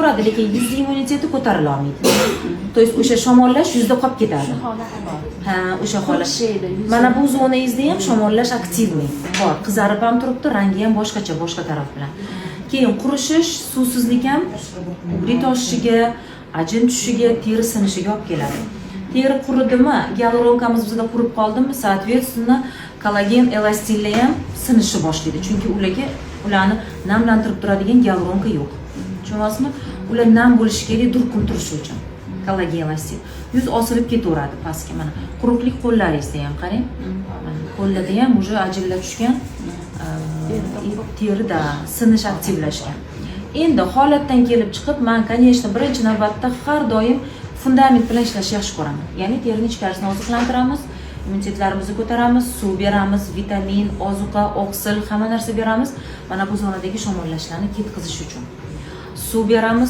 ketaveradi, lekin yuz immuniteti ko'tarila olmaydi. To есть o'sha shamollash yuzda qolib ketadi. Ha, o'sha holat. Mana bu zonangizda ham shamollash aktivniy bor. Qizarib ham turibdi, rangi ham boshqacha, boshqa taraf bilan. Keyin qurishish, suvsizlik ham ugri toshishiga, ajin tushishiga, teri sinishiga olib keladi. Teri quridimi, gialuronkamiz bizda qurib qoldimi, soответственно kollagen elastinlar ham sinishni boshlaydi. Chunki ularni namlantirib turadigan gialuronka yo'q. Tushunyapsizmi? Ular nam bo'lishi kerak, durkun turishi uchun. Kollagen elastin. Yuz osilib ketaveradi pastga mana. Quruqlik qo'llaringizda ham qarang. Qo'llarda ham уже ajinlar tushgan, terida sinish aktivlashgan. Endi holatdan kelib chiqib, men, конечно, birinchi navbatda har doim fundament bilan ishlashni yaxshi ko'raman. Ya'ni terining ichkarisini oziqlantiramiz, immunitetlarimizni ko'taramiz, suv beramiz, vitamin, ozuqa, oksil, hamma narsa beramiz. Mana bu zonadagi shamollashlarni ketkazish uchun. Suv beramiz.